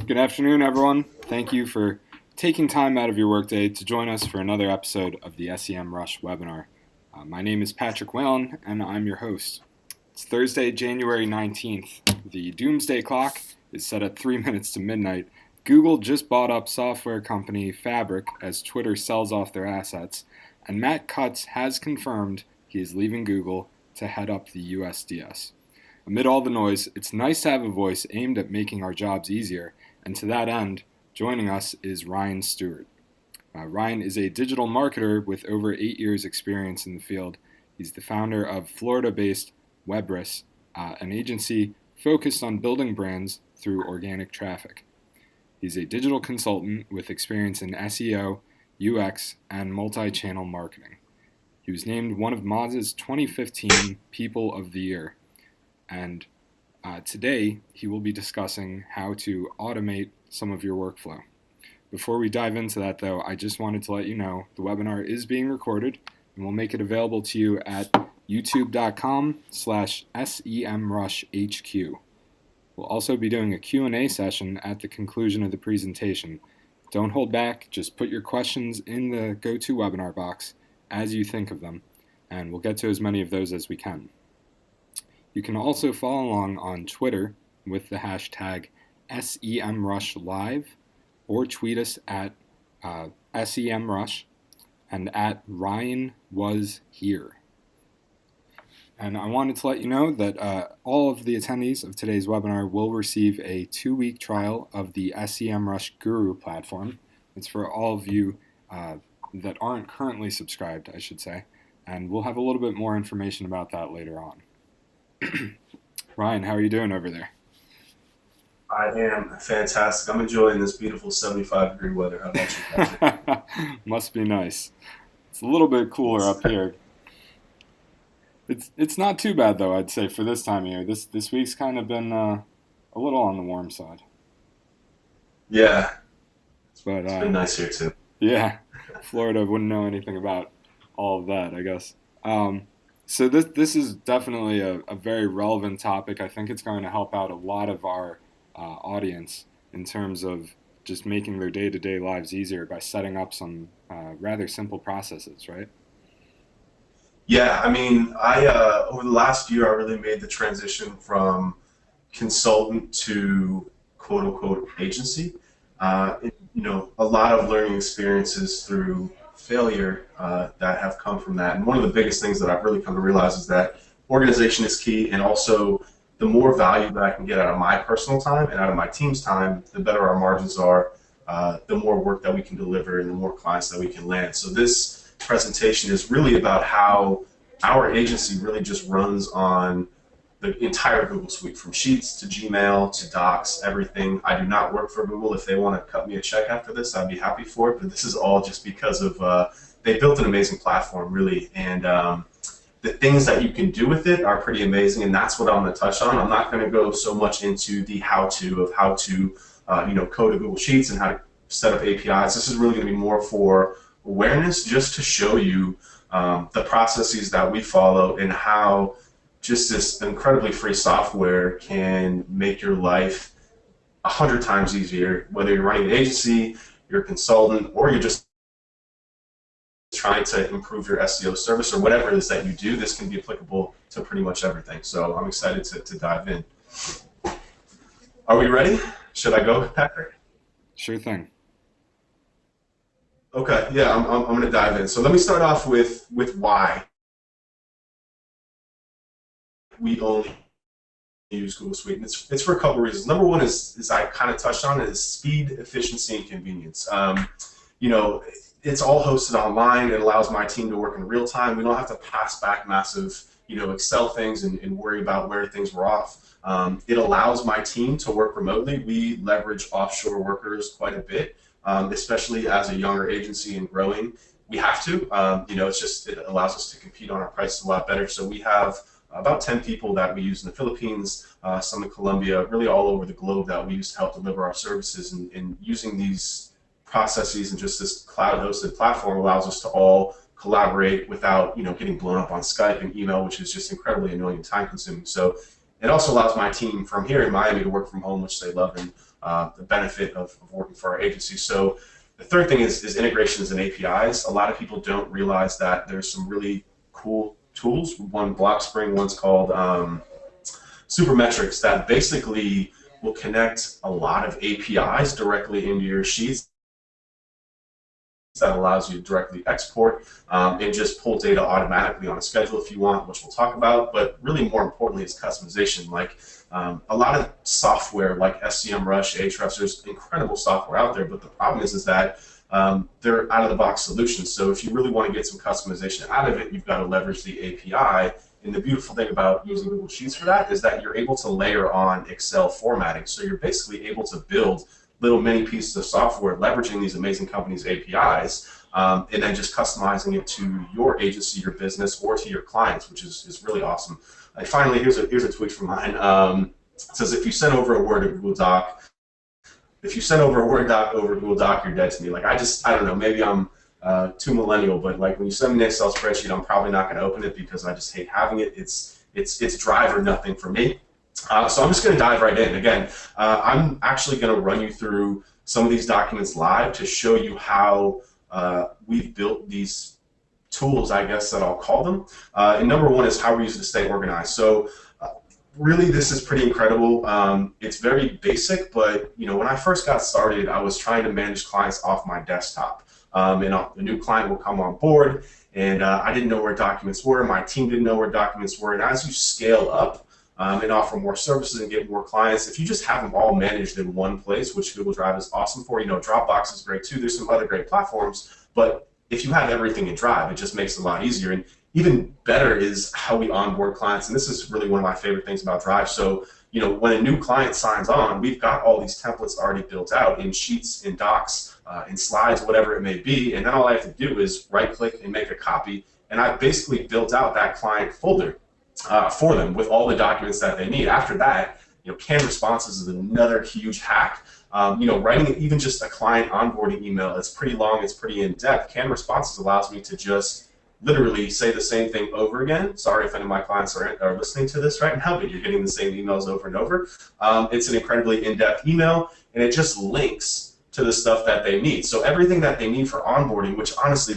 Good afternoon, everyone. Thank you for taking time out of your workday to join us for another episode of the Semrush webinar. My name is Patrick Whalen, and I'm your host. It's Thursday, January 19th. The doomsday clock is set at 3 minutes to midnight. Google just bought up software company Fabric as Twitter sells off their assets, and Matt Cutts has confirmed he is leaving Google to head up the USDS. Amid all the noise, it's nice to have a voice aimed at making our jobs easier, and to that end, joining us is Ryan Stewart. Ryan is a digital marketer with over 8 years' experience in the field. He's the founder of Florida-based Webris, an agency focused on building brands through organic traffic. He's a digital consultant with experience in SEO, UX, and multi-channel marketing. He was named one of Moz's 2015 People of the Year. And today, he will be discussing how to automate some of your workflow. Before we dive into that, though, I just wanted to let you know the webinar is being recorded, and we'll make it available to you at youtube.com/semrushhq. We'll also be doing a Q&A session at the conclusion of the presentation. Don't hold back, just put your questions in the GoToWebinar box as you think of them, and we'll get to as many of those as we can. You can also follow along on Twitter with the hashtag SEMrushLive or tweet us at SEMrush and at RyanWasHere. And I wanted to let you know that all of the attendees of today's webinar will receive a 2-week trial of the SEMrush Guru platform. It's for all of you that aren't currently subscribed, I should say, and we'll have a little bit more information about that later on. Ryan, how are you doing over there? I am fantastic. I'm enjoying this beautiful 75-degree weather. How about you, Patrick? Must be nice. It's a little bit cooler up here. It's not too bad, though, I'd say, for this time of year. This week's kind of been a little on the warm side. Yeah. But, it's been nice here, too. Yeah. Florida wouldn't know anything about all of that, I guess. So this is definitely a very relevant topic. I think it's going to help out a lot of our audience in terms of just making their day-to-day lives easier by setting up some rather simple processes, right? Yeah, I mean, over the last year, I really made the transition from consultant to quote-unquote agency. A lot of learning experiences through failure that have come from that. And one of the biggest things that I've really come to realize is that organization is key, and also the more value that I can get out of my personal time and out of my team's time, the better our margins are, the more work that we can deliver, and the more clients that we can land. So this presentation is really about how our agency really just runs on the entire Google suite, from Sheets to Gmail to Docs, everything. I do not work for Google. If they want to cut me a check after this, I'd be happy for it. But this is all just because of they built an amazing platform, really, and the things that you can do with it are pretty amazing. And that's what I'm going to touch on. I'm not going to go so much into the how-to of how to code a Google Sheets and how to set up APIs. This is really going to be more for awareness, just to show you the processes that we follow and how just this incredibly free software can make your life 100 times easier, whether you're running an agency, you're a consultant, or you're just trying to improve your SEO service or whatever it is that you do. This can be applicable to pretty much everything. So I'm excited to dive in. Are we ready? Should I go, Patrick? Sure thing. Okay, yeah, I'm going to dive in. So let me start off with why we only use Google Suite. And it's for a couple reasons. Number one is I kind of touched on it, is speed, efficiency, and convenience. It's all hosted online. It allows my team to work in real time. We don't have to pass back massive Excel things and worry about where things were off. It allows my team to work remotely. We leverage offshore workers quite a bit, especially as a younger agency and growing. We have to. It allows us to compete on our prices a lot better. So we have about 10 people that we use in the Philippines, some in Colombia, really all over the globe that we use to help deliver our services. And using these processes and just this cloud-hosted platform allows us to all collaborate without getting blown up on Skype and email, which is just incredibly annoying and time-consuming. So it also allows my team from here in Miami to work from home, which they love, and the benefit of working for our agency. So the third thing is integrations and APIs. A lot of people don't realize that there's some really cool tools. One Blockspring, one's called Supermetrics, that basically will connect a lot of APIs directly into your sheets. That allows you to directly export and just pull data automatically on a schedule if you want, which we'll talk about. But really more importantly is customization. Like a lot of software like Semrush, Ahrefs, there's incredible software out there, but the problem is that they're out-of-the-box solutions. So if you really want to get some customization out of it, you've got to leverage the API. And the beautiful thing about using Google Sheets for that is that you're able to layer on Excel formatting. So you're basically able to build little mini pieces of software leveraging these amazing companies' APIs, and then just customizing it to your agency, your business, or to your clients, which is really awesome. And finally, here's a tweet from mine. It says, if you send over a Word or Google Doc, over Google Doc, you're dead to me. Like I don't know, maybe I'm too millennial, but like when you send me an Excel spreadsheet, I'm probably not going to open it because I just hate having it. It's drive or nothing for me. So I'm just going to dive right in. Again, I'm actually going to run you through some of these documents live to show you how we've built these tools, I guess that I'll call them. And number one is how we use it to stay organized. So really, this is pretty incredible. It's very basic, but when I first got started, I was trying to manage clients off my desktop. And a new client will come on board, and I didn't know where documents were. My team didn't know where documents were. And as you scale up, and offer more services and get more clients, if you just have them all managed in one place, which Google Drive is awesome for, Dropbox is great too, there's some other great platforms, but if you have everything in Drive, it just makes it a lot easier. And even better is how we onboard clients, and this is really one of my favorite things about Drive. So, when a new client signs on, we've got all these templates already built out in Sheets, in Docs, in Slides, whatever it may be, and then all I have to do is right-click and make a copy, and I've basically built out that client folder for them with all the documents that they need. After that, canned responses is another huge hack. Writing even just a client onboarding email, it's pretty long, it's pretty in-depth. Canned responses allows me to just literally say the same thing over again. Sorry if any of my clients are listening to this right now, but you're getting the same emails over and over. It's an incredibly in-depth email, and it just links to the stuff that they need. So everything that they need for onboarding, which honestly,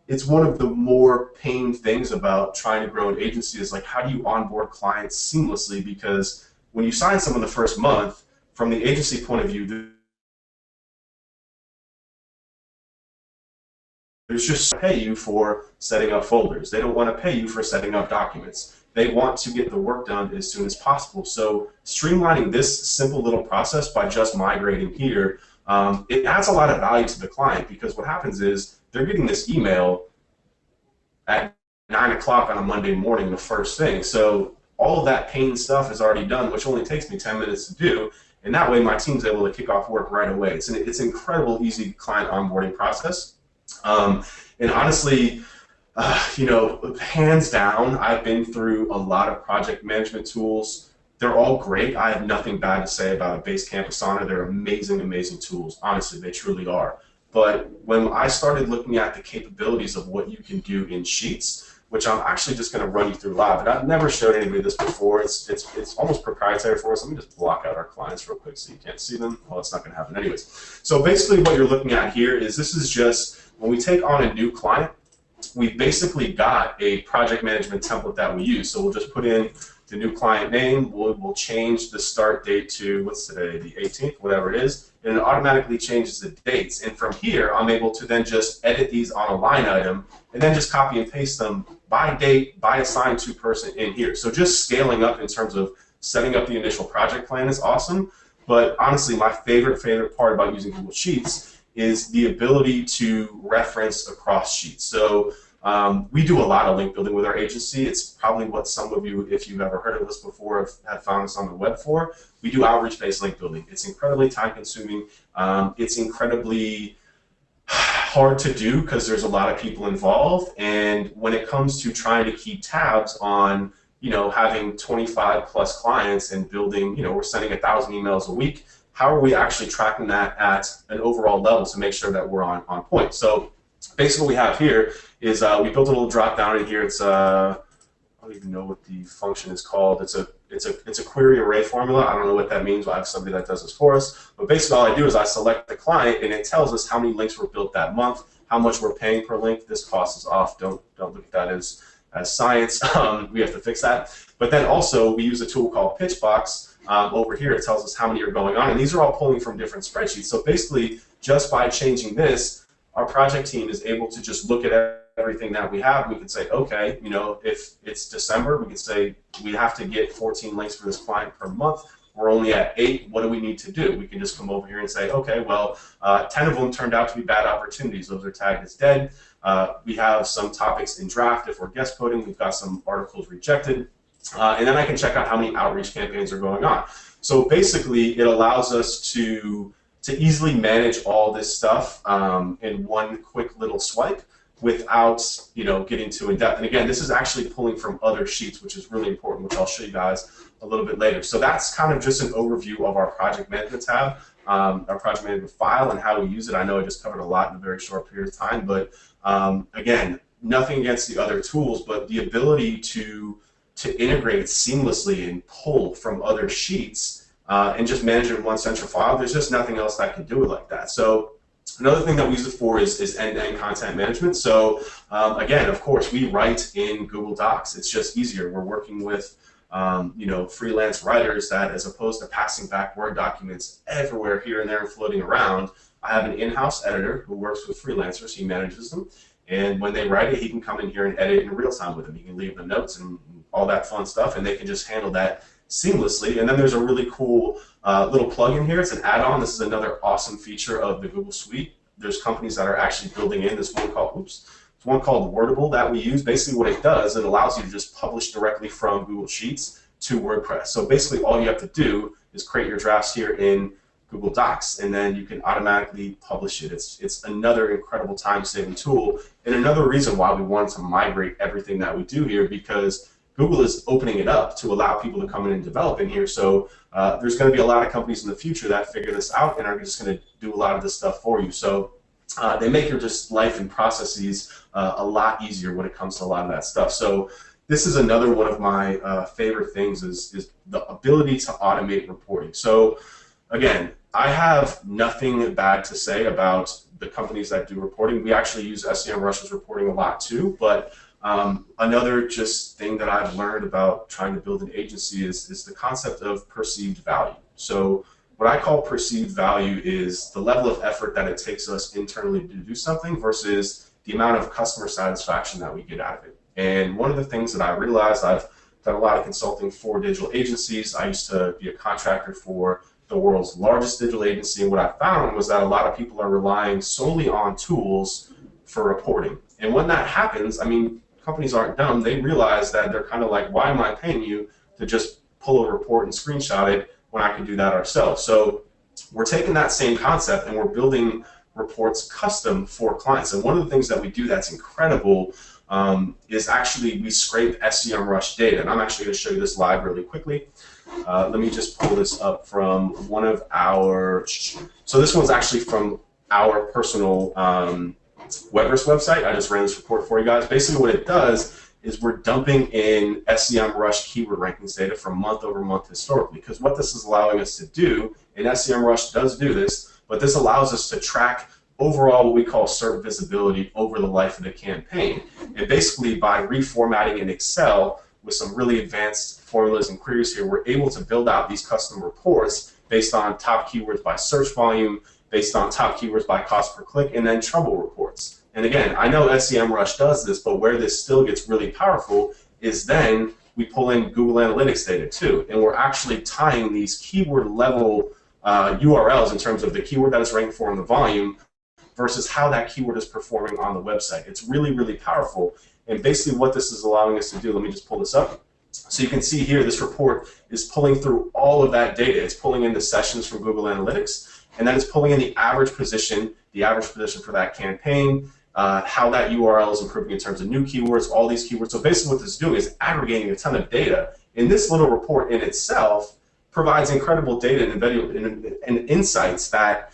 it's one of the more pain things about trying to grow an agency is how do you onboard clients seamlessly? Because when you sign someone the first month, from the agency point of view, there's just pay you for setting up folders. They don't want to pay you for setting up documents. They want to get the work done as soon as possible. So streamlining this simple little process by just migrating here, it adds a lot of value to the client, because what happens is they're getting this email at 9 o'clock on a Monday morning, the first thing. So all of that pain stuff is already done, which only takes me 10 minutes to do. And that way my team's able to kick off work right away. It's an incredible, easy client onboarding process. And honestly, hands down, I've been through a lot of project management tools. They're all great. I have nothing bad to say about a Basecamp, Asana. They're amazing, amazing tools. Honestly, they truly are. But when I started looking at the capabilities of what you can do in Sheets, which I'm actually just going to run you through live, and I've never showed anybody this before. It's almost proprietary for us. Let me just block out our clients real quick so you can't see them. Well, it's not going to happen anyways. So basically what you're looking at here is this is just when we take on a new client, we've basically got a project management template that we use. So we'll just put in the new client name. We'll change the start date to, what's today, the 18th, whatever it is, and it automatically changes the dates. And from here, I'm able to then just edit these on a line item and then just copy and paste them by date, by assigned to person in here. So just scaling up in terms of setting up the initial project plan is awesome. But honestly, my favorite part about using Google Sheets is the ability to reference across sheets. So we do a lot of link building with our agency. It's probably what some of you, if you've ever heard of this before, have found us on the web for. We do outreach-based link building. It's incredibly time-consuming. It's incredibly hard to do because there's a lot of people involved. And when it comes to trying to keep tabs on, having 25 plus clients and building, we're sending 1,000 emails a week, how are we actually tracking that at an overall level to make sure that we're on point? So basically what we have here is we built a little drop down in here. It's I don't even know what the function is called. It's a it's a query array formula. I don't know what that means. We'll have somebody that does this for us. But basically all I do is I select the client, and it tells us how many links were built that month, how much we're paying per link. This cost is off. Don't look at that as science. We have to fix that. But then also we use a tool called Pitchbox. Over here it tells us how many are going on, and these are all pulling from different spreadsheets. So basically, just by changing this, our project team is able to just look at everything that we have. We can say, okay, if it's December, we can say we have to get 14 links for this client per month. We're only at 8. What do we need to do? We can just come over here and say, okay, well, 10 of them turned out to be bad opportunities. Those are tagged as dead. We have some topics in draft. If we're guest coding, we've got some articles rejected. And then I can check out how many outreach campaigns are going on. So basically, it allows us to easily manage all this stuff in one quick little swipe without getting too in depth. And again, this is actually pulling from other sheets, which is really important, which I'll show you guys a little bit later. So that's kind of just an overview of our project management tab, our project management file, and how we use it. I know I just covered a lot in a very short period of time, but again, nothing against the other tools, but the ability to integrate seamlessly and pull from other sheets and just manage it in one central file. There's just nothing else that can do it like that. So another thing that we use it for is end-to-end content management. So again, of course, we write in Google Docs. It's just easier. We're working with freelance writers that, as opposed to passing back Word documents everywhere, here and there, and floating around, I have an in-house editor who works with freelancers. He manages them. And when they write it, he can come in here and edit in real time with them. He can leave the notes and all that fun stuff, and they can just handle that seamlessly. And then there's a really cool little plugin here. It's an add-on. This is another awesome feature of the Google Suite. There's companies that are actually building in this one called, Wordable that we use. Basically what it does, it allows you to just publish directly from Google Sheets to WordPress. So basically all you have to do is create your drafts here in Google Docs, and then you can automatically publish it. It's another incredible time-saving tool, and another reason why we wanted to migrate everything that we do here, because Google is opening it up to allow people to come in and develop in here. So there's going to be a lot of companies in the future that figure this out and are just going to do a lot of this stuff for you. So they make your just life and processes a lot easier when it comes to a lot of that stuff. So this is another one of my favorite things is the ability to automate reporting. So again, I have nothing bad to say about the companies that do reporting. We actually use SEMrush's reporting a lot too, but another just thing that I've learned about trying to build an agency is the concept of perceived value. So what I call perceived value is the level of effort that it takes us internally to do something versus the amount of customer satisfaction that we get out of it. And one of the things that I realized, I've done a lot of consulting for digital agencies. I used to be a contractor for the world's largest digital agency, and what I found was that a lot of people are relying solely on tools for reporting. And when that happens, I mean, companies aren't dumb. They realize that they're kind of like, why am I paying you to just pull a report and screenshot it when I can do that ourselves? So we're taking that same concept and we're building reports custom for clients. And one of the things that we do that's incredible is actually we scrape SEMrush data. And I'm actually going to show you this live really quickly. Let me just pull this up from one of our, so this one's actually from our personal Webris website. I just ran this report for you guys. Basically what it does is we're dumping in SEMrush keyword rankings data from month over month historically, because what this is allowing us to do, and SEMrush does do this, but this allows us to track overall what we call SERP visibility over the life of the campaign. And basically by reformatting in Excel with some really advanced formulas and queries here, we're able to build out these custom reports based on top keywords by search volume, based on top keywords by cost per click, and then trouble reports. And again, I know SEMrush does this, but where this still gets really powerful is then we pull in Google Analytics data too, and we're actually tying these keyword level URLs in terms of the keyword that it's ranked for in the volume versus how that keyword is performing on the website. It's really, really powerful. And basically what this is allowing us to do, let me just pull this up. So you can see here, this report is pulling through all of that data. It's pulling in the sessions from Google Analytics, and then it's pulling in the average position for that campaign, how that URL is improving in terms of new keywords, all these keywords. So basically what this is doing is aggregating a ton of data. And this little report in itself provides incredible data and insights that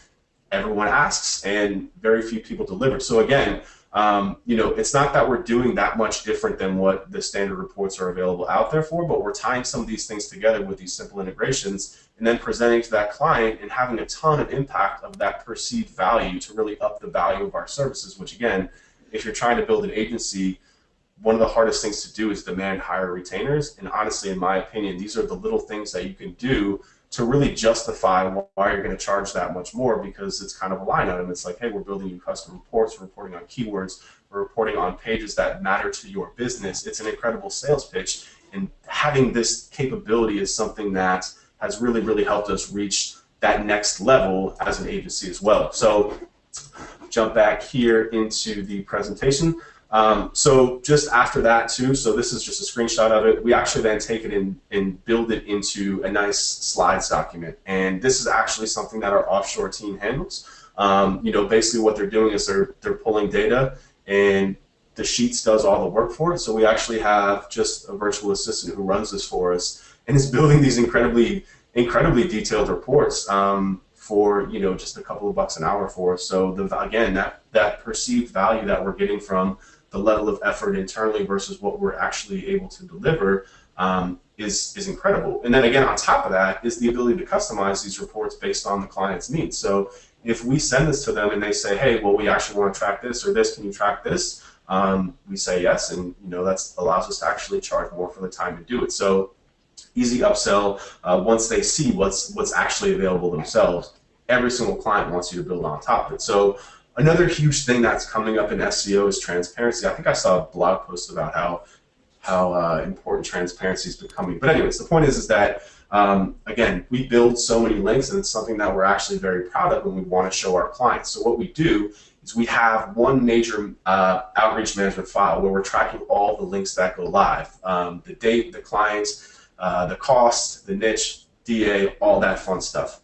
everyone asks and very few people deliver. So again, It's not that we're doing that much different than what the standard reports are available out there for, but we're tying some of these things together with these simple integrations and then presenting to that client and having a ton of impact of that perceived value to really up the value of our services, which again, if you're trying to build an agency, one of the hardest things to do is demand higher retainers. And honestly, in my opinion, these are the little things that you can do to really justify why you're going to charge that much more, because it's kind of a line item. It's like, hey, we're building you custom reports, we're reporting on keywords, we're reporting on pages that matter to your business. It's an incredible sales pitch. And having this capability is something that has really, really helped us reach that next level as an agency as well. So jump back here into the presentation. So just after that too, so this is just a screenshot of it. We actually then take it and build it into a nice slides document. And this is actually something that our offshore team handles. Basically what they're doing is they're pulling data, and the Sheets does all the work for it. So we actually have just a virtual assistant who runs this for us and is building these incredibly detailed reports for just a couple of bucks an hour for us. So again, that perceived value that we're getting from the level of effort internally versus what we're actually able to deliver is incredible. And then again, on top of that is the ability to customize these reports based on the client's needs. So if we send this to them and they say, hey, well, we actually want to track this or this, can you track this? We say yes, and that allows us to actually charge more for the time to do it. So easy upsell once they see what's actually available themselves. Every single client wants you to build on top of it. So another huge thing that's coming up in SEO is transparency. I think I saw a blog post about how important transparency is becoming. But anyways, the point is that, again, we build so many links, and it's something that we're actually very proud of and we want to show our clients. So what we do is we have one major outreach management file where we're tracking all the links that go live, the date, the client, the cost, the niche, DA, all that fun stuff.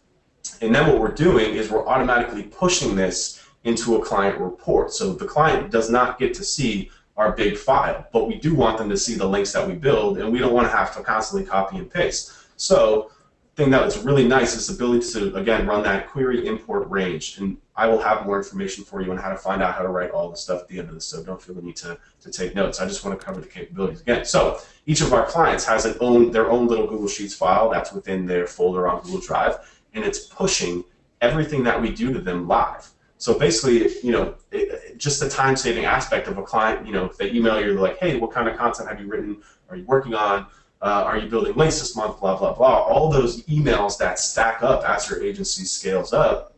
And then what we're doing is we're automatically pushing this into a client report. So the client does not get to see our big file, but we do want them to see the links that we build, and we don't want to have to constantly copy and paste. So the thing that is really nice is the ability to, again, run that query import range. And I will have more information for you on how to find out how to write all the stuff at the end of this, so don't feel the need to take notes. I just want to cover the capabilities again. So each of our clients has their own little Google Sheets file that's within their folder on Google Drive, and it's pushing everything that we do to them live. So basically, just the time-saving aspect of a client, if they email you, they're like, hey, what kind of content have you written? Are you working on? Are you building links this month? Blah, blah, blah. All those emails that stack up as your agency scales up,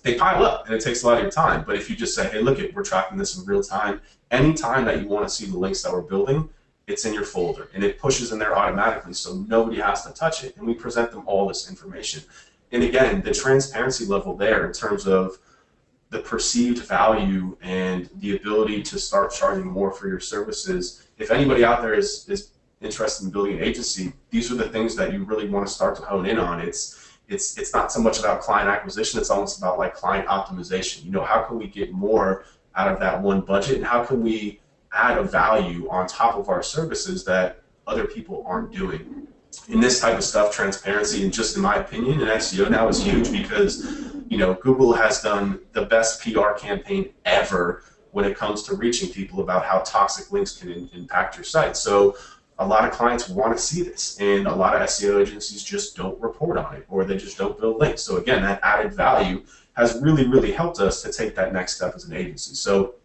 they pile up, and it takes a lot of your time. But if you just say, hey, look, we're tracking this in real time, anytime that you want to see the links that we're building, it's in your folder, and it pushes in there automatically, so nobody has to touch it, and we present them all this information. And again, the transparency level there in terms of the perceived value and the ability to start charging more for your services. If anybody out there is interested in building an agency, these are the things that you really want to start to hone in on. It's not so much about client acquisition, it's almost about like client optimization. How can we get more out of that one budget, and how can we add a value on top of our services that other people aren't doing? In this type of stuff, transparency, and just in my opinion, in SEO now is huge because Google has done the best PR campaign ever when it comes to reaching people about how toxic links can impact your site. So a lot of clients want to see this, and a lot of SEO agencies just don't report on it, or they just don't build links. So again, that added value has really, really helped us to take that next step as an agency. So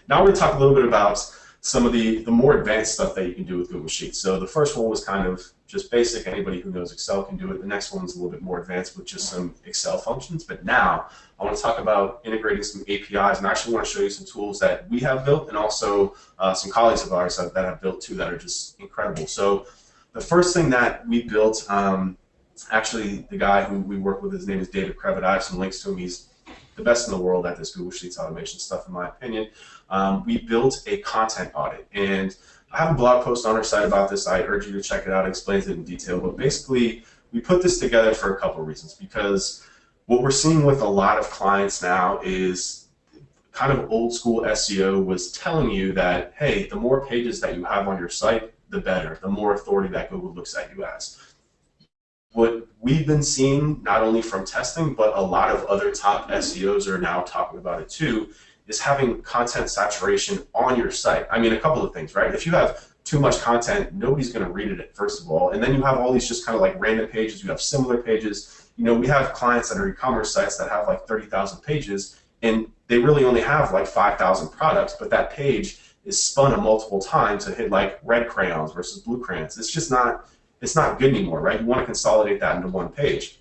now we're going to talk a little bit about some of the more advanced stuff that you can do with Google Sheets. So the first one was kind of just basic. Anybody who knows Excel can do it. The next one's a little bit more advanced with just some Excel functions. But now I want to talk about integrating some APIs, and I actually want to show you some tools that we have built, and also some colleagues of ours that have built too that are just incredible. So the first thing that we built, actually the guy who we work with, his name is David Krebit. I have some links to him. He's the best in the world at this Google Sheets automation stuff, in my opinion. We built a content audit, and I have a blog post on our site about this. I urge you to check it out. It explains it in detail. But basically, we put this together for a couple of reasons, because what we're seeing with a lot of clients now is kind of old school SEO was telling you that, hey, the more pages that you have on your site, the better, the more authority that Google looks at you as. What we've been seeing, not only from testing, but a lot of other top SEOs are now talking about it too, is having content saturation on your site. I mean, a couple of things, right? If you have too much content, nobody's going to read it, first of all. And then you have all these just kind of like random pages. You have similar pages. You know, we have clients that are e-commerce sites that have like 30,000 pages, and they really only have like 5,000 products, but that page is spun a multiple times to hit like red crayons versus blue crayons. It's just not, it's not good anymore, right? You want to consolidate that into one page.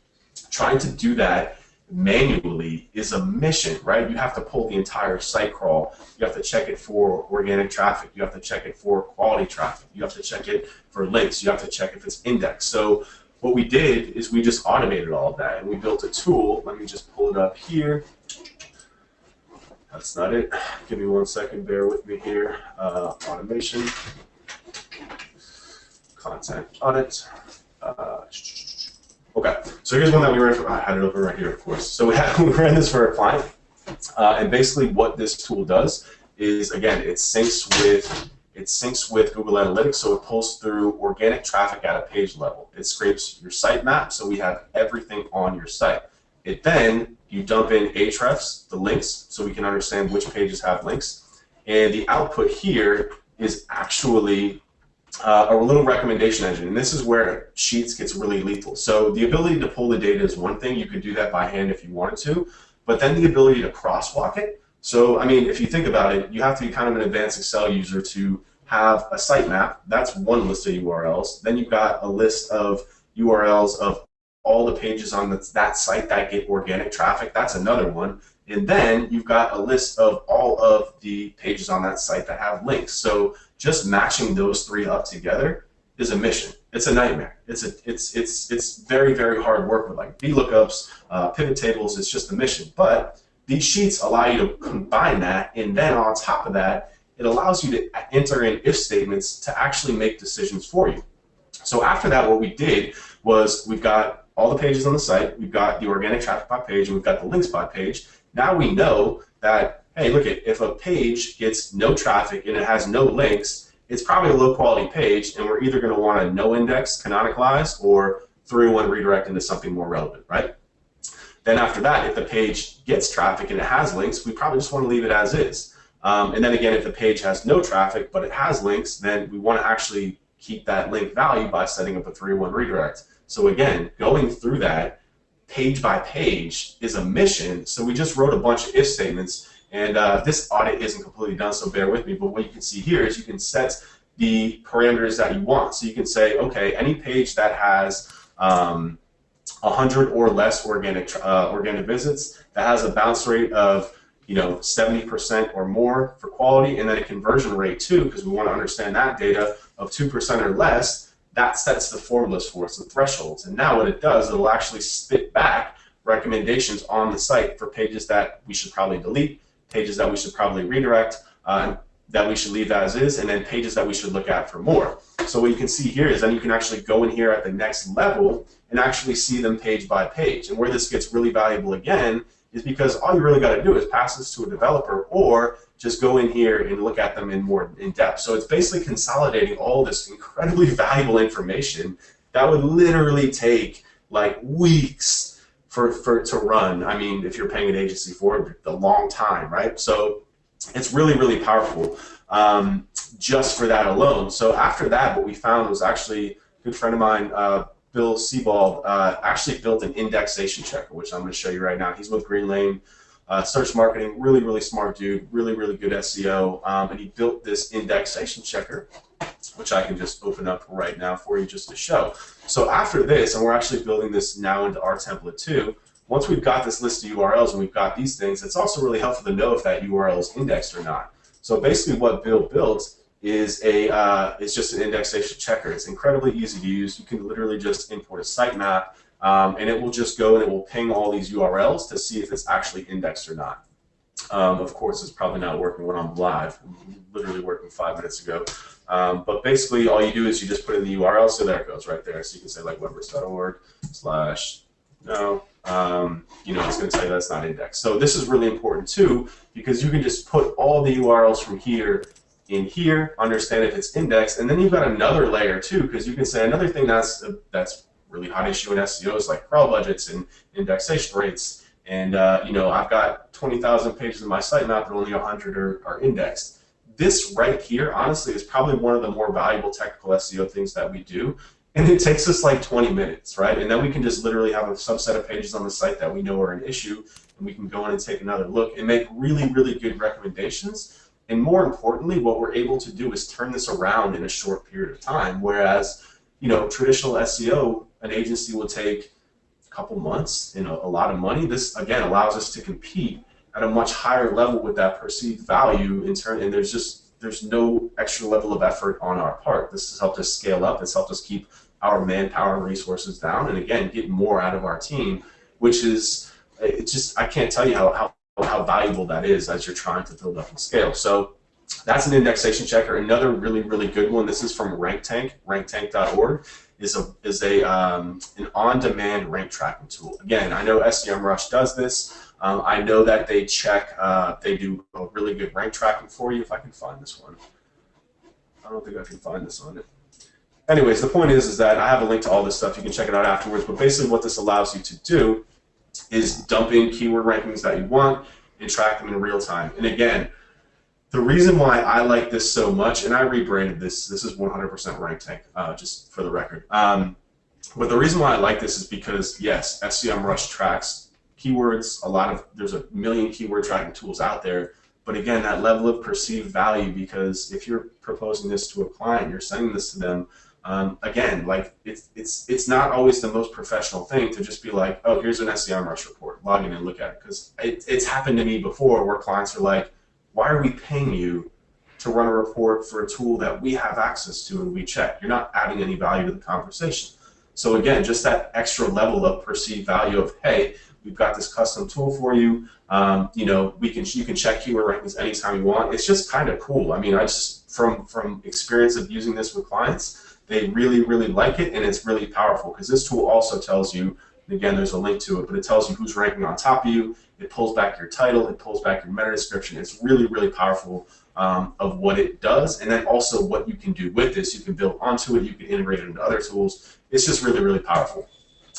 Trying to do that manually is a mission, right? You have to pull the entire site crawl. You have to check it for organic traffic. You have to check it for quality traffic. You have to check it for links. You have to check if it's indexed. So what we did is we just automated all of that, and we built a tool. Let me just pull it up here. That's not it. Give me 1 second. Bear with me here. Automation, content audit. Okay, so here's one that we ran for, I had it open right here, of course. So we ran this for a client, and basically what this tool does is, again, it syncs with Google Analytics, so it pulls through organic traffic at a page level. It scrapes your sitemap, so we have everything on your site. It then, you dump in Ahrefs, the links, so we can understand which pages have links, and the output here is actually a little recommendation engine, and this is where Sheets gets really lethal. So the ability to pull the data is one thing. You could do that by hand if you wanted to, but then the ability to crosswalk it. So, I mean, if you think about it, you have to be kind of an advanced Excel user to have a sitemap. That's one list of URLs. Then you've got a list of URLs of all the pages on that site that get organic traffic. That's another one. And then you've got a list of all of the pages on that site that have links. So just matching those three up together is a mission. It's a nightmare. It's very, very hard work with like VLOOKUPs, pivot tables. It's just a mission. But these sheets allow you to combine that, and then on top of that, it allows you to enter in if statements to actually make decisions for you. So after that, what we did was we've got all the pages on the site, we've got the organic traffic by page, and we've got the links by page. Now we know that, hey, look, if a page gets no traffic and it has no links, it's probably a low quality page, and we're either going to want to no index, canonicalize, or 301 redirect into something more relevant, right? Then after that, if the page gets traffic and it has links, we probably just want to leave it as is. And then again, if the page has no traffic but it has links, then we want to actually keep that link value by setting up a 301 redirect. So again, going through that page by page is a mission. So we just wrote a bunch of if statements, and this audit isn't completely done, so bear with me, but what you can see here is you can set the parameters that you want. So you can say, okay, any page that has 100 or less organic visits, that has a bounce rate of 70% or more for quality, and then a conversion rate too, because we want to understand that data of 2% or less. That sets the formulas for us, the thresholds. And now what it does, it'll actually spit back recommendations on the site for pages that we should probably delete, pages that we should probably redirect, that we should leave as is, and then pages that we should look at for more. So what you can see here is then you can actually go in here at the next level and actually see them page by page. And where this gets really valuable again is because all you really got to do is pass this to a developer, or just go in here and look at them in more in depth. So it's basically consolidating all this incredibly valuable information that would literally take like weeks for to run. I mean, if you're paying an agency for it, a long time, right? So it's really, really powerful just for that alone. So after that, what we found was actually a good friend of mine, Bill Sebald, actually built an indexation checker, which I'm going to show you right now. He's with Green Lane Search Marketing, really, really smart dude, really, really good SEO, and he built this indexation checker, which I can just open up right now for you just to show. So after this, and we're actually building this now into our template too, once we've got this list of URLs and we've got these things, it's also really helpful to know if that URL is indexed or not. So basically what Bill built is it's just an indexation checker. It's incredibly easy to use. You can literally just import a sitemap, and it will just go and it will ping all these URLs to see if it's actually indexed or not. Of course, it's probably not working when I'm live. I'm literally working 5 minutes ago. But basically, all you do is you just put in the URL. So there it goes right there. So you can say like webris.org/no. It's going to tell you that's not indexed. So this is really important too, because you can just put all the URLs from here in here, understand if it's indexed, and then you've got another layer too, because you can say another thing that's really hot issue in SEO is like crawl budgets and indexation rates. And I've got 20,000 pages of my site map, and only 100 are indexed. This right here, honestly, is probably one of the more valuable technical SEO things that we do. And it takes us like 20 minutes, right? And then we can just literally have a subset of pages on the site that we know are an issue, and we can go in and take another look and make really, really good recommendations. And more importantly, what we're able to do is turn this around in a short period of time. Whereas, traditional SEO, an agency will take a couple months and a lot of money. This, again, allows us to compete at a much higher level with that perceived value and there's no extra level of effort on our part. This has helped us scale up. It's helped us keep our manpower and resources down, and again, get more out of our team, which is, I can't tell you how valuable that is as you're trying to build up and scale. So that's an indexation checker. Another really, really good one, this is from RankTank, ranktank.org, is an on-demand rank tracking tool. Again, I know SEMrush does this. I know that they do a really good rank tracking for you. If I can find this one. I don't think I can find this on it. Anyways, the point is that I have a link to all this stuff. You can check it out afterwards. But basically what this allows you to do is dump in keyword rankings that you want and track them in real time. And again, the reason why I like this so much, and I rebranded this is 100% RankTank, just for the record. But the reason why I like this is because, yes, SEMrush tracks keywords. There's a million keyword tracking tools out there. But again, that level of perceived value, because if you're proposing this to a client, you're sending this to them, again, like it's not always the most professional thing to just be like, oh, here's an SEMrush report, log in and look at it. Because it's happened to me before where clients are like, why are we paying you to run a report for a tool that we have access to and we check? You're not adding any value to the conversation. So again, just that extra level of perceived value of, hey, we've got this custom tool for you. You can check keyword rankings anytime you want. It's just kind of cool. I mean, I just from experience of using this with clients, they really, really like it, and it's really powerful because this tool also tells you, and again, there's a link to it, but it tells you who's ranking on top of you. It pulls back your title. It pulls back your meta description. It's really, really powerful of what it does, and then also what you can do with this. You can build onto it. You can integrate it into other tools. It's just really, really powerful.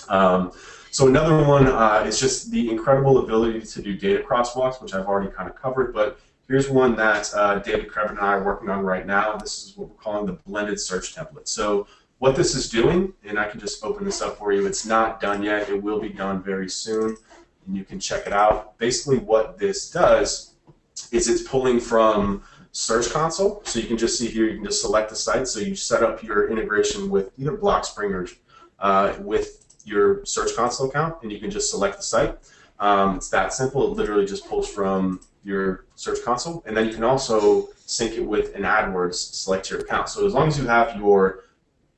So another one is just the incredible ability to do data crosswalks, which I've already kind of covered, but here's one that David Krevin and I are working on right now. This is what we're calling the blended search template. So what this is doing, and I can just open this up for you, it's not done yet. It will be done very soon, and you can check it out. Basically what this does is it's pulling from Search Console. So you can just see here, you can just select the site. So you set up your integration with either Blockspring or with your Search Console account, and you can just select the site. It's that simple. It literally just pulls from your Search Console, and then you can also sync it with an AdWords, select your account. So as long as you have your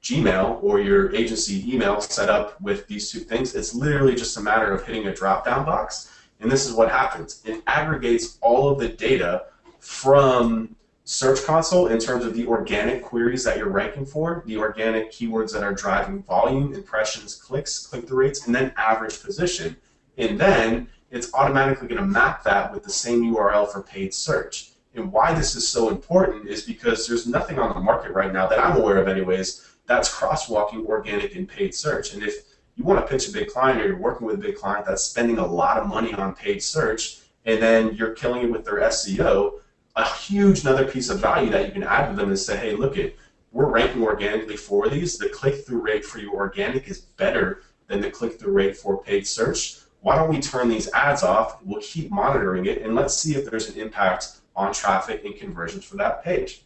Gmail or your agency email set up with these two things, it's literally just a matter of hitting a drop-down box, and this is what happens. It aggregates all of the data from Search Console in terms of the organic queries that you're ranking for, the organic keywords that are driving volume, impressions, clicks, click-through rates, and then average position. And then it's automatically going to map that with the same URL for paid search. And why this is so important is because there's nothing on the market right now that I'm aware of anyways that's crosswalking organic and paid search. And if you want to pitch a big client or you're working with a big client that's spending a lot of money on paid search and then you're killing it with their SEO, a huge another piece of value that you can add to them is say, hey, look it, we're ranking organically for these. The click-through rate for your organic is better than the click-through rate for paid search. Why don't we turn these ads off? We'll keep monitoring it, and let's see if there's an impact on traffic and conversions for that page.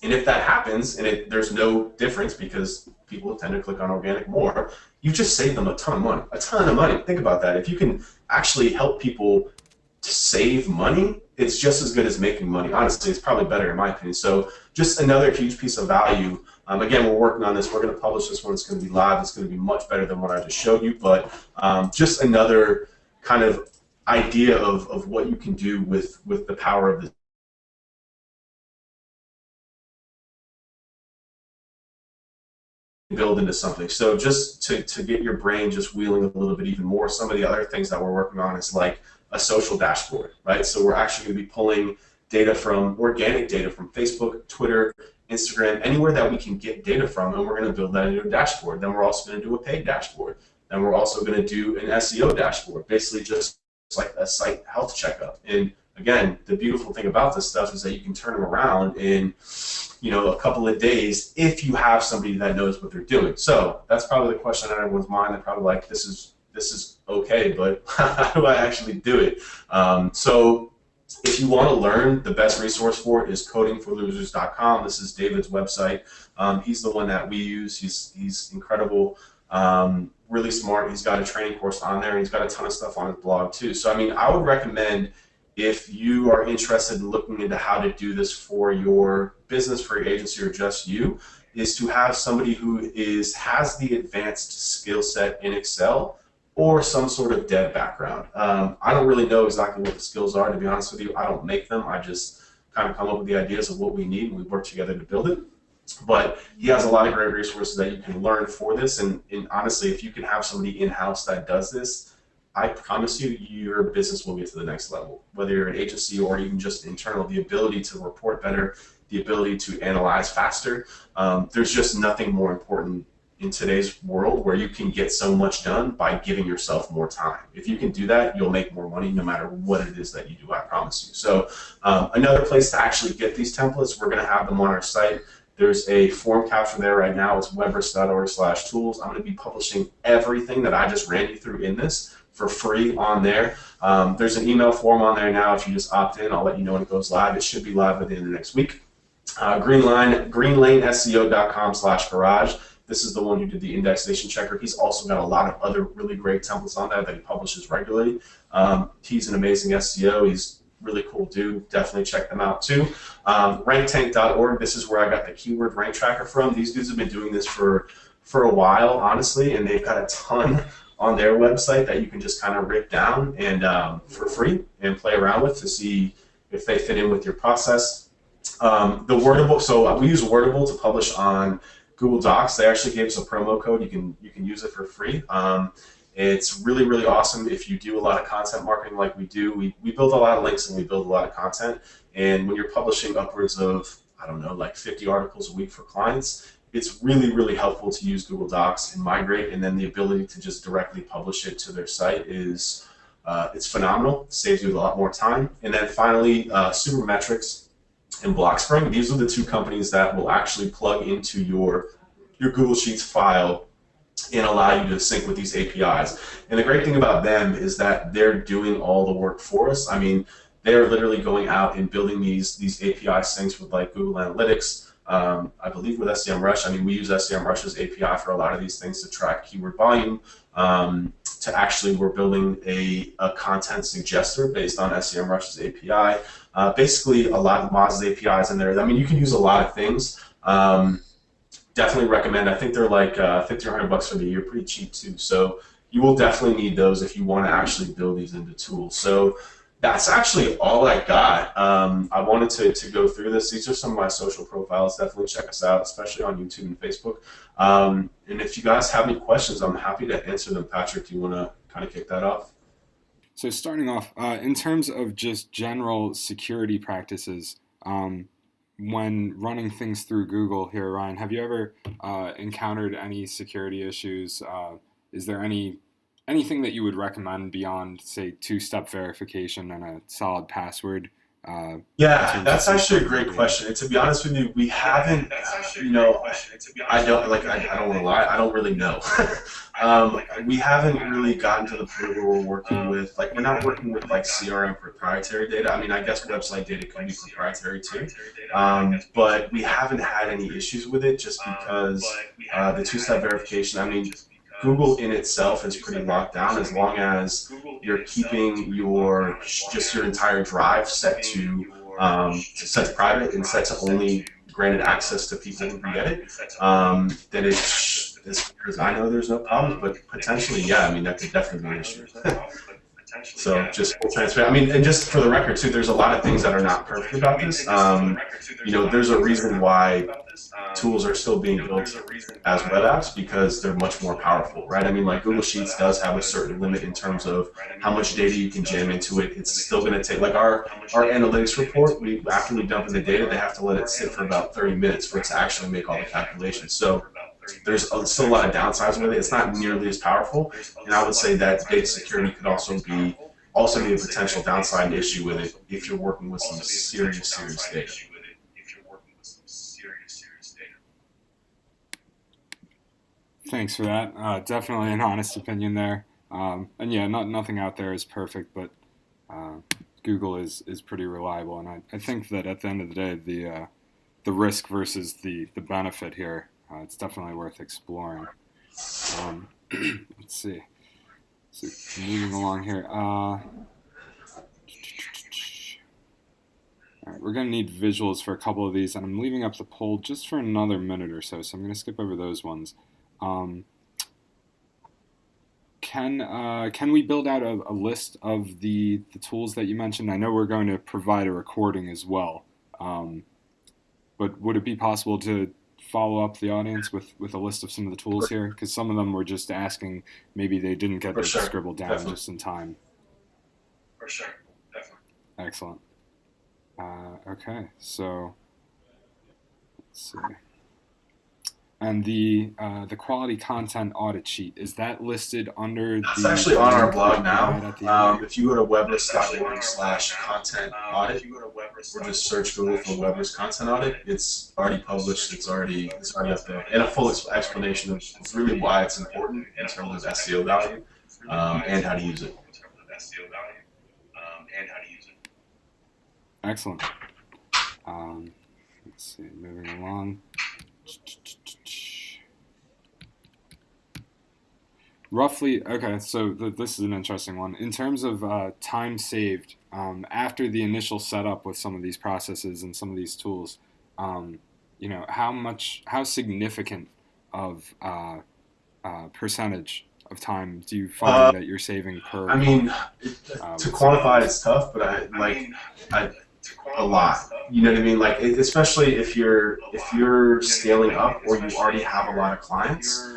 And if that happens, and there's no difference because people tend to click on organic more, you just saved them a ton of money. A ton of money. Think about that. If you can actually help people save money, it's just as good as making money. Honestly, it's probably better in my opinion. So just another huge piece of value. Again, we're working on this. We're going to publish this one. It's going to be live. It's going to be much better than what I just showed you. But just another kind of idea of what you can do with the power of this. Build into something. So just to get your brain just wheeling a little bit even more, some of the other things that we're working on is like a social dashboard, right? So we're actually going to be pulling data from organic data from Facebook, Twitter, Instagram, anywhere that we can get data from, and we're going to build that into a dashboard. Then we're also going to do a paid dashboard. Then we're also going to do an SEO dashboard, basically just like a site health checkup. And again, the beautiful thing about this stuff is that you can turn them around in, a couple of days if you have somebody that knows what they're doing. So that's probably the question on everyone's mind. They're probably like, this is okay, but how do I actually do it? So if you want to learn, the best resource for it is codingforlosers.com. This is David's website. He's the one that we use. He's incredible, really smart. He's got a training course on there, and he's got a ton of stuff on his blog too. So I mean, I would recommend, if you are interested in looking into how to do this for your business, for your agency, or just you, is to have somebody who has the advanced skill set in Excel or some sort of dev background. I don't really know exactly what the skills are, to be honest with you. I don't make them. I just kind of come up with the ideas of what we need, and we work together to build it. But he has a lot of great resources that you can learn for this, and honestly, if you can have somebody in-house that does this, I promise you, your business will get to the next level. Whether you're an agency or even just internal, the ability to report better, the ability to analyze faster, there's just nothing more important in today's world where you can get so much done by giving yourself more time. If you can do that, you'll make more money no matter what it is that you do, I promise you. So another place to actually get these templates, we're going to have them on our site. There's a form capture there right now. It's webris.org/tools. I'm going to be publishing everything that I just ran you through in this for free on there. There's an email form on there now. If you just opt in, I'll let you know when it goes live. It should be live by the end of next week. greenlaneseo.com/garage. This is the one who did the indexation checker. He's also got a lot of other really great templates on there that he publishes regularly. He's an amazing SEO. He's really cool dude. Definitely check them out too. Ranktank.org. This is where I got the keyword rank tracker from. These dudes have been doing this for a while, honestly, and they've got a ton on their website that you can just kind of rip down and for free and play around with to see if they fit in with your process. The Wordable. So we use Wordable to publish on Google Docs. They actually gave us a promo code. You can use it for free. It's really, really awesome if you do a lot of content marketing like we do. We build a lot of links and we build a lot of content. And when you're publishing upwards of, I don't know, like 50 articles a week for clients, it's really, really helpful to use Google Docs and migrate. And then the ability to just directly publish it to their site is it's phenomenal. Saves you a lot more time. And then finally, Supermetrics and Blockspring. These are the two companies that will actually plug into your Google Sheets file and allow you to sync with these APIs. And the great thing about them is that they're doing all the work for us. I mean, they're literally going out and building these API syncs with like Google Analytics. I believe with Semrush. I mean, we use Semrush's API for a lot of these things to track keyword volume. We're building a content suggester based on Semrush's API. Basically, a lot of Moz's APIs in there. I mean, you can use a lot of things. Definitely recommend. I think they're like $50 or $100 for the year, pretty cheap too. So you will definitely need those if you want to actually build these into tools. So that's actually all I got. I wanted to go through this. These are some of my social profiles. Definitely check us out, especially on YouTube and Facebook. And if you guys have any questions, I'm happy to answer them. Patrick, do you want to kind of kick that off? So starting off, in terms of just general security practices, when running things through Google here, Ryan, have you ever encountered any security issues? Is there anything that you would recommend beyond, say, two-step verification and a solid password? Yeah, that's actually a great question. And to be honest with you, we haven't, I don't want to lie, I don't really know. We haven't really gotten to the point where we're working with, we're not working with CRM proprietary data. I mean, I guess website data can be proprietary too. But we haven't had any issues with it just because the two-step verification, I mean, Google in itself is pretty locked down as long as you're keeping your entire drive set to private and set to only granted access to people who can get it. Then it's, as far as I know, there's no problems, but potentially, yeah, I mean, that could definitely be an issue. So just full transparency. I mean, and just for the record too, there's a lot of things that are not perfect about this. There's a reason why tools are still being built as web apps because they're much more powerful, right? I mean, like Google Sheets does have a certain limit in terms of how much data you can jam into it. It's still going to take, like our analytics report, after we dump in the data, they have to let it sit for about 30 minutes for it to actually make all the calculations. So there's still a lot of downsides with it. It's not nearly as powerful, and I would say that data security could also be also be a potential downside issue with it if you're working with some serious data. Thanks for that. Definitely an honest opinion there. And yeah, nothing out there is perfect, but Google is pretty reliable, and I think that at the end of the day, the risk versus the benefit here, it's definitely worth exploring. Let's see. So moving along here. All right, we're going to need visuals for a couple of these, and I'm leaving up the poll just for another minute or so, so I'm going to skip over those ones. Can we build out a list of the tools that you mentioned? I know we're going to provide a recording as well, but would it be possible to follow up the audience with a list of some of the tools here? Because some of them were just asking, maybe they didn't get it scribbled down just in time. For sure, definitely. Excellent. Okay, so let's see. And the quality content audit sheet, is that listed under It's actually on our blog now. If you go to webris.org/content audit, or just search Google for Webris content audit, it's already published, it's already up there. And a full explanation of really why it's important in terms of SEO value and how to use it. Excellent. Let's see, moving along. Roughly, okay, so this is an interesting one. In terms of time saved after the initial setup with some of these processes and some of these tools, how significant of percentage of time do you find that you're saving per? I mean, to quantify it's tough, but a lot. You know what I mean? Like, especially if you're scaling up or you already have a lot of clients.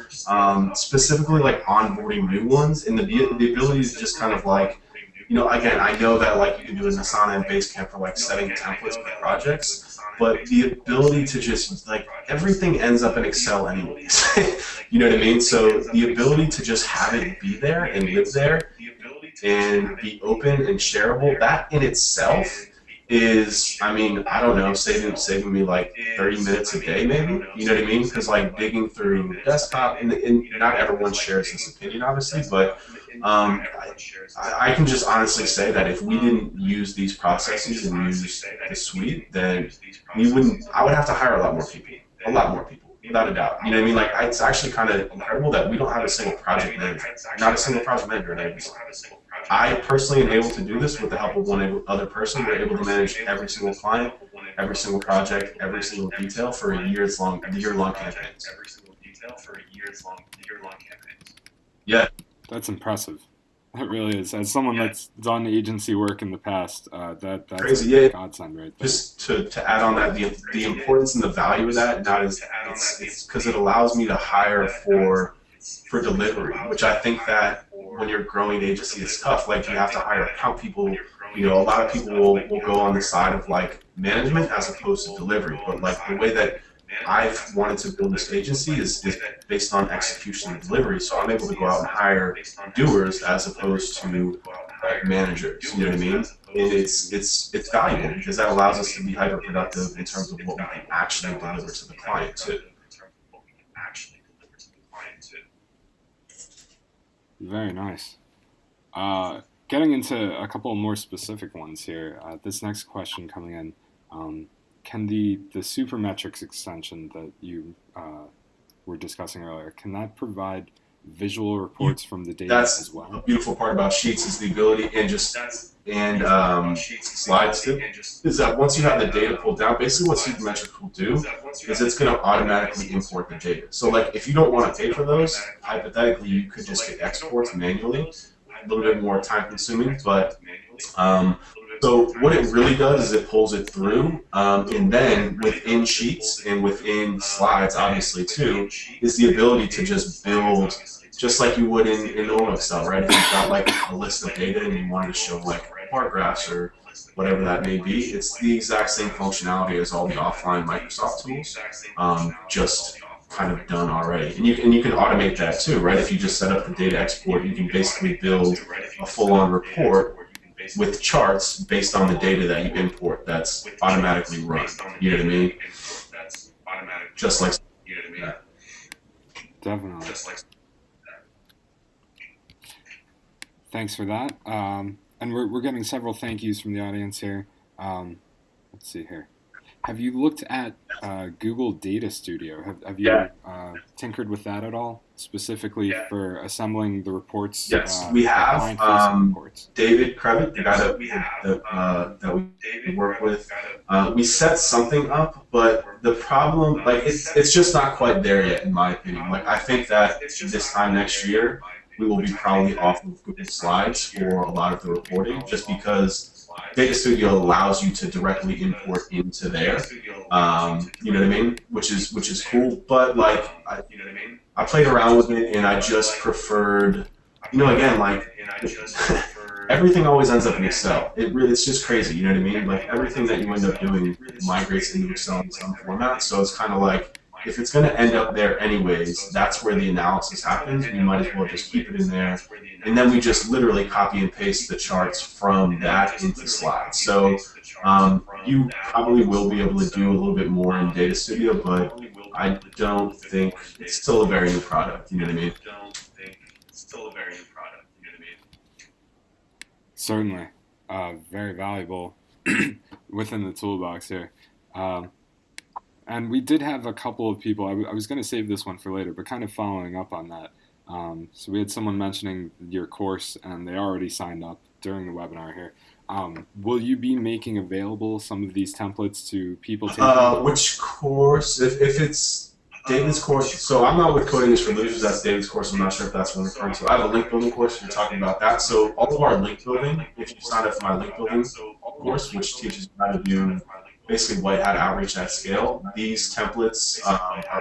Specifically, like onboarding new ones, and the ability to just kind of like, again, I know that like you can do an Asana and Basecamp for like setting templates for projects, but the ability to just like everything ends up in Excel anyways. You know what I mean? So the ability to just have it be there and live there and be open and shareable, that in itself is, I mean, I don't know, saving me like 30 minutes a day maybe, you know what I mean? Because like digging through desktop, and not everyone shares this opinion obviously, but I can just honestly say that if we didn't use these processes and use the suite, then I would have to hire a lot more people, without a doubt. You know what I mean? Like, it's actually kind of incredible that we don't have a single project manager, not a single project manager in every. I personally am able to do this with the help of one other person. We're able to manage every single client, every single project, every single detail for year-long campaigns. Yeah. That's impressive. That really is. As someone that's done agency work in the past, that's crazy. A godsend right there. Just to add on that, the importance and the value of that, it's because it allows me to hire for delivery, which I think that when you're growing an agency, it's tough. Like, you have to hire account people. A lot of people will go on the side of like management as opposed to delivery. But like the way that I've wanted to build this agency is based on execution and delivery. So I'm able to go out and hire doers as opposed to managers. You know what I mean? And it's valuable because that allows us to be hyper productive in terms of what we can actually deliver to the client too. Very nice. Getting into a couple more specific ones here. This next question coming in, can the Supermetrics extension that you were discussing earlier, can that provide visual reports from the data as well? That's the beautiful part about Sheets is the ability, and Slides too, is that once you have the data pulled down, basically what Supermetrics will do is it's going to automatically import the data. So like if you don't want to pay for those, hypothetically you could just get exports manually, a little bit more time consuming, but so what it really does is it pulls it through, and then within Sheets and within Slides, obviously too, is the ability to just build, just like you would in normal Excel, right? If you've got like a list of data and you wanted to show like bar graphs or whatever that may be, it's the exact same functionality as all the offline Microsoft tools, just kind of done already. And you can automate that too, right? If you just set up the data export, you can basically build a full-on report with charts based on the data that you import that's automatically run. You know what I mean? Just like that. Definitely. Thanks for that. And we're getting several thank yous from the audience here. Let's see here. Have you looked at Google Data Studio? Have you tinkered with that at all, specifically for assembling the reports? Yes, we have. David Krevitt, the guy that we work with, we set something up, but the problem, like, it's just not quite there yet, in my opinion. Like, I think that this time next year, we will be probably off of Google Slides for a lot of the reporting, just because Data Studio allows you to directly import into there. You know what I mean? Which is cool. But like, I played around with it, and I just preferred, again, like, everything always ends up in Excel. It's just crazy. You know what I mean? Like, everything that you end up doing migrates into Excel in some format. So it's kind of like, if it's going to end up there anyways, that's where the analysis happens. We might as well just keep it in there. And then we just literally copy and paste the charts from that into slides. So you probably will be able to do a little bit more in Data Studio, but I don't think it's still a very new product. You know what I mean? Certainly. Very valuable within the toolbox here. And we did have a couple of people, I was going to save this one for later, but kind of following up on that. So we had someone mentioning your course, and they already signed up during the webinar here. Will you be making available some of these templates to people taking which course? If it's David's course, so I'm not with Coding is for Losers, that's David's course. I'm not sure if that's what I'm referring to. I have a link building course, you're talking about that. So all of our link building, if you sign up for my link building course, which teaches you how to do basically white hat outreach at scale, these templates,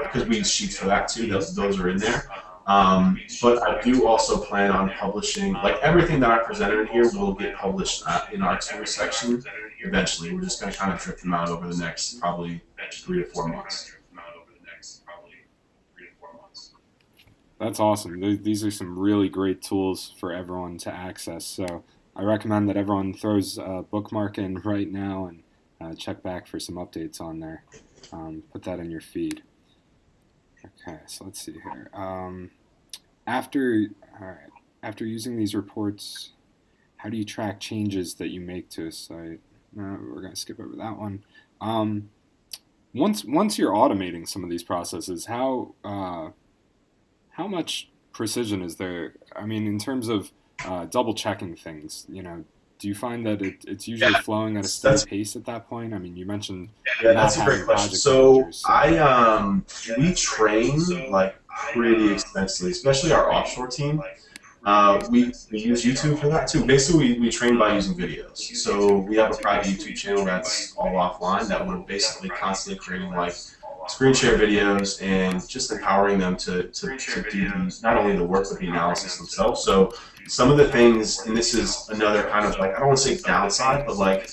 because we use sheets for that too, those are in there. But I do also plan on publishing, like, everything that I presented in here will get published in our tours section eventually. We're just going to kind of drip them out over the next probably 3 to 4 months. That's awesome. These are some really great tools for everyone to access. So I recommend that everyone throws a bookmark in right now and check back for some updates on there. Put that in your feed. Okay, so let's see here. After using these reports, how do you track changes that you make to a site? No, we're going to skip over that one. Once you're automating some of these processes, how much precision is there? I mean, in terms of double checking things, do you find that it's usually flowing at a steady pace at that point? I mean, you mentioned that's a great question. So we train like pretty extensively, especially our offshore team. We use YouTube for that too. Basically, we train by using videos. So we have a private YouTube channel that's all offline that we're basically constantly creating like screen share videos and just empowering them to do not only the work but the analysis themselves. So some of the things, and this is another kind of like, I don't want to say downside, but like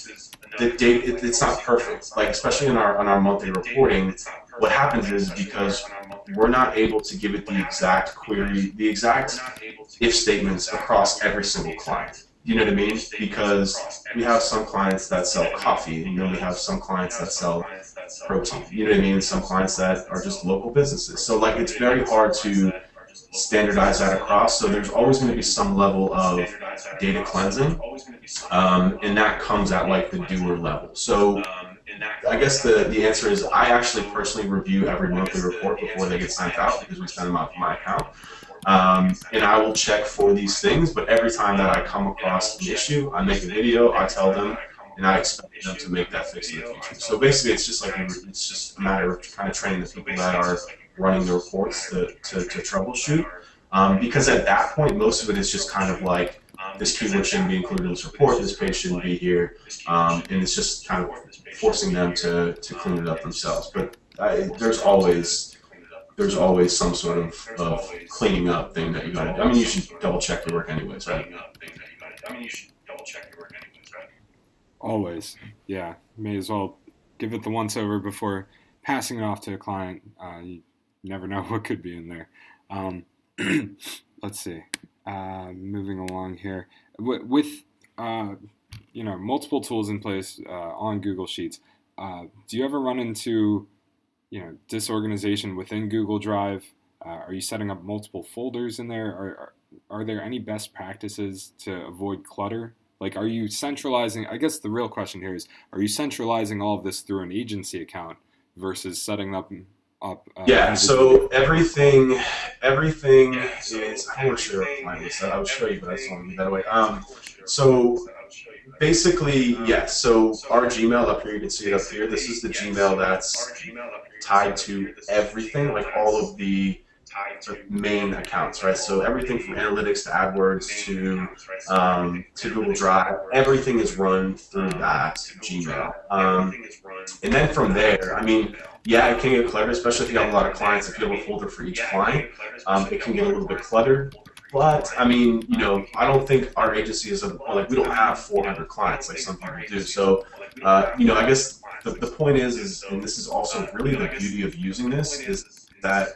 the data, it's not perfect. Like, especially on our monthly reporting, what happens is because we're not able to give it the exact query, the exact if statements across every single client. You know what I mean? Because we have some clients that sell coffee, and then we have some clients that sell protein. You know what I mean? Some clients that are just local businesses. So like, it's very hard to standardize that across. So there's always going to be some level of data cleansing, and that comes at like the doer level. So I guess the answer is I actually personally review every monthly report before they get sent out, because we send them out to my account. And I will check for these things, but every time that I come across an issue, I make a video, I tell them, and I expect them to make that fix in the future. So basically, it's just a matter of kind of training the people that are running the reports to troubleshoot. Because at that point, most of it is just kind of like, this keyword shouldn't be included in this report, this page shouldn't be here, and it's just kind of forcing them to clean it up themselves. But there's always some sort of cleaning up thing that you got to do. I mean, you should double check your work anyways, right? Always, yeah. May as well give it the once over before passing it off to a client. You never know what could be in there. Let's see. Moving along here. With multiple tools in place on Google Sheets. Do you ever run into disorganization within Google Drive? Are you setting up multiple folders in there? Are there any best practices to avoid clutter? Like, are you centralizing? I guess the real question here is, are you centralizing all of this through an agency account versus setting up Yeah, individually? so everything is. I don't want to share my list. I would show you, but I just want to leave that away. So basically, yes. So our Gmail up here, you can see it up here. This is the Gmail that's tied to everything, like all of the main accounts, right? So everything from analytics to AdWords to Google Drive, everything is run through that Gmail. And then from there, I mean, yeah, it can get cluttered, especially if you have a lot of clients. If you have a folder for each client, it can get a little bit cluttered. But I mean, I don't think our agency is like we don't have 400 clients like some people do. So, I guess the point is, and this is also really the beauty of using this, is that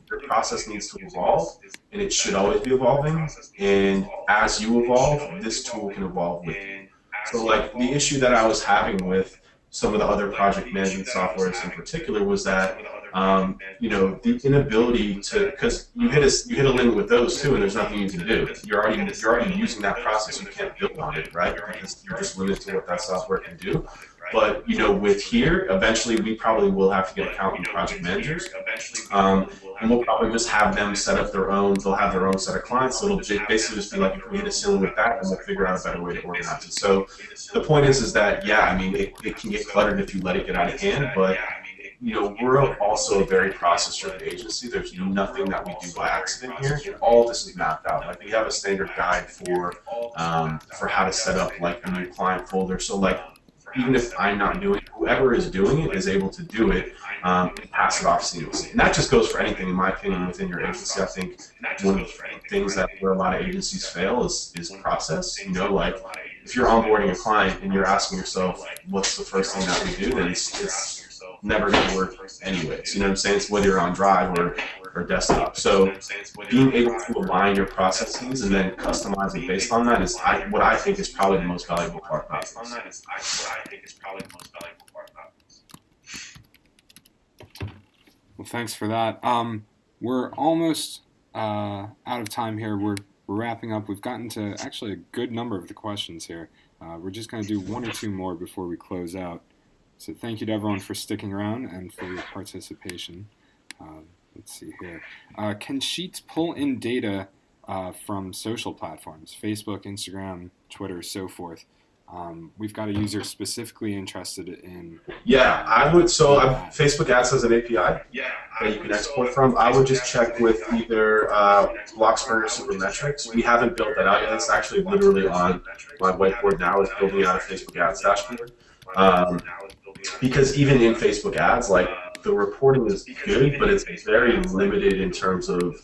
your process needs to evolve, and it should always be evolving. And as you evolve, this tool can evolve with you. So, like the issue that I was having with some of the other project management softwares in particular was that the inability to, because you hit a limit with those too, and there's nothing you can do. You're already using that process. You can't build on it, right? Because you're just limited to what that software can do. But with here, eventually we probably will have to get accountant project managers, and we'll probably just have them set up their own. They'll have their own set of clients. So it'll basically just be like, if we hit a ceiling with that, then we'll figure out a better way to organize it. So the point is that yeah, I mean, it can get cluttered if you let it get out of hand, but we're also a very process-driven agency. There's nothing that we do by accident here. All of this is mapped out. Like we have a standard guide for how to set up like a new client folder. So like even if I'm not doing it, whoever is doing it is able to do it and pass it off seamlessly. And that just goes for anything, in my opinion, within your agency. I think one of the things that where a lot of agencies fail is process. Like if you're onboarding a client and you're asking yourself, what's the first thing that we do, then it's never going to work anyways. You know what I'm saying? It's whether you're on Drive or desktop. So being able to align your processes and then customize it based on that is what I think is probably the most valuable part about this. Well, thanks for that. We're almost out of time here. We're wrapping up. We've gotten to actually a good number of the questions here. We're just going to do one or two more before we close out. So thank you to everyone for sticking around and for your participation. Let's see here. Can Sheets pull in data from social platforms, Facebook, Instagram, Twitter, so forth? We've got a user specifically interested in. Yeah, I would. So Facebook Ads has an API that you can export from. I would just check with either Blockspring or Supermetrics. We haven't built that out yet. It's actually literally on my whiteboard now. It's building out a Facebook Ads dashboard. Because even in Facebook Ads, like the reporting is good, but it's very limited in terms of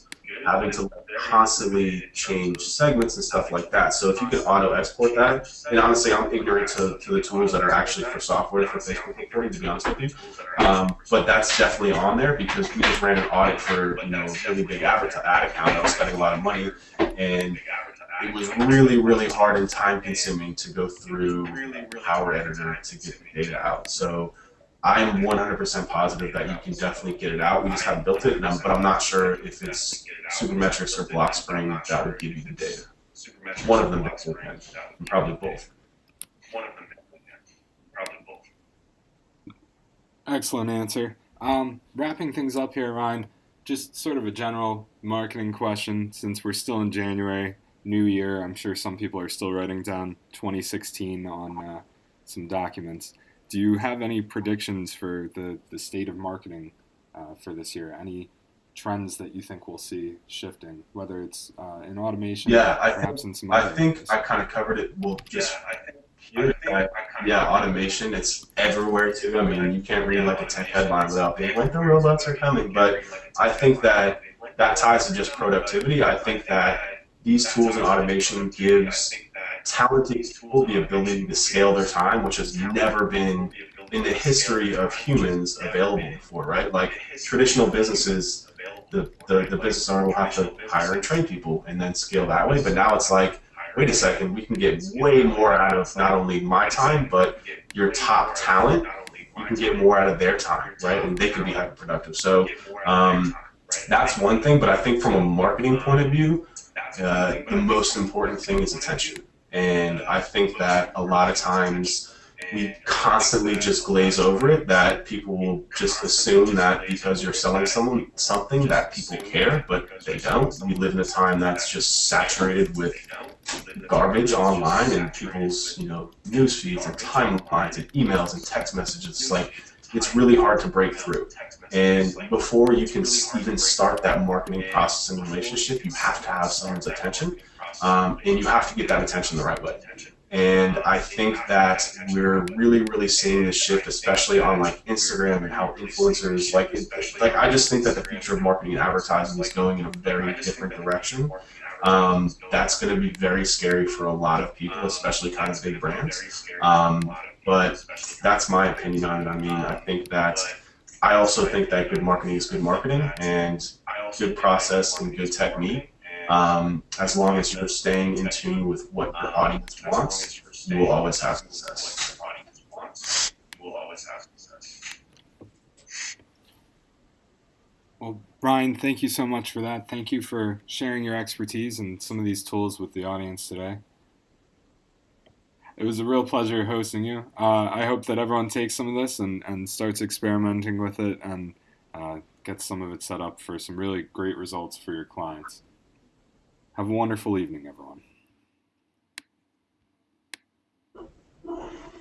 having to constantly change segments and stuff like that. So if you can auto export that, and honestly, I'm ignorant to the tools that are actually for software for Facebook reporting, to be honest with you. But that's definitely on there because we just ran an audit for a really big ad account. I was spending a lot of money, and it was really, really hard and time consuming to go through Power Editor to get the data out. So I'm 100% positive that you can definitely get it out. We just haven't built it, but I'm not sure if it's Supermetrics or Blockspring that would give you the data. One of them definitely can, and probably both. Excellent answer. Wrapping things up here, Ryan, just sort of a general marketing question since we're still in January. New year, I'm sure some people are still writing down 2016 on some documents. Do you have any predictions for the state of marketing for this year? Any trends that you think we'll see shifting, whether it's in automation or perhaps in some other I think areas? I kind of covered it. We'll just hear that, automation, it's everywhere too. I mean, you can't read like a tech headline without being like, the robots are coming. But I think that ties to just productivity. I think that these tools and automation gives talented people the ability to scale their time, which has never been in the history of humans available before, right? Like traditional businesses, the business owner will have to hire and train people and then scale that way. But now it's like wait a second, we can get way more out of not only my time, but your top talent. You can get more out of their time, right? And they can be hyper productive. So that's one thing. But I think from a marketing point of view, the most important thing is attention. And I think that a lot of times we constantly just glaze over it, that people will just assume that because you're selling someone something that people care, but they don't. We live in a time that's just saturated with garbage online and people's, news feeds and timelines and emails and text messages. Like, it's really hard to break through. And before you can even start that marketing process and relationship, you have to have someone's attention, and you have to get that attention the right way. And I think that we're really, really seeing this shift, especially on like Instagram and how influencers I just think that the future of marketing and advertising is going in a very different direction. That's going to be very scary for a lot of people, especially kind of big brands. But that's my opinion on it. I mean, I also think that good marketing is good marketing, and good process and good technique. As long as you're staying in tune with what your audience wants, you will always have success. Well, Brian, thank you so much for that. Thank you for sharing your expertise and some of these tools with the audience today. It was a real pleasure hosting you. I hope that everyone takes some of this and starts experimenting with it and gets some of it set up for some really great results for your clients. Have a wonderful evening, everyone.